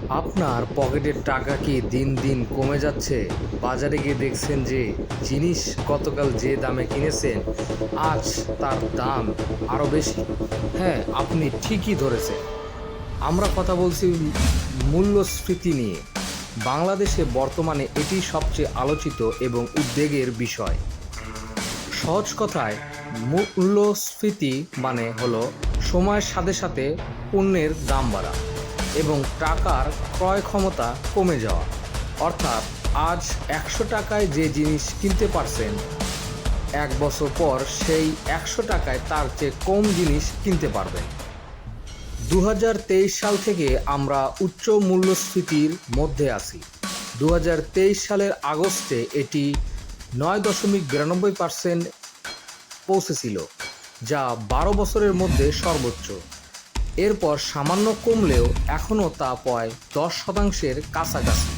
আপনার পকেটের টাকা কি দিন দিন কমে যাচ্ছে? বাজারে গিয়ে দেখছেন যে জিনিস গতকাল যে দামে কিনেছেন আজ তার দাম আরও বেশি। হ্যাঁ, আপনি ঠিকই ধরেছেন। আমরা কথা বলছি মূল্যস্ফীতি নিয়ে। বাংলাদেশে বর্তমানে এটি সবচেয়ে আলোচিত এবং উদ্বেগের বিষয়। সহজ কথায় মূল্যস্ফীতি মানে হলো সময়ের সাথে সাথে পণ্যের দাম বাড়া এবং টাকার ক্রয় ক্ষমতা কমে যাওয়া। অর্থাৎ আজ ১০০ টাকায় যে জিনিস কিনতে পারছেন, ১ বছর পর সেই ১০০ টাকায় তার চেয়ে কম জিনিস কিনতে পারবেন। ২০২৩ সাল থেকে আমরা উচ্চ মূল্যস্ফীতির মধ্যে আছি। ২০২৩ সালের আগস্টে এটি ৯.৯২% পৌঁছেছিল, যা ১২ বছরের মধ্যে সর্বোচ্চ। এরপর সামান্য কমলেও এখনও তা প্রায় ১০%-এর কাছাকাছি।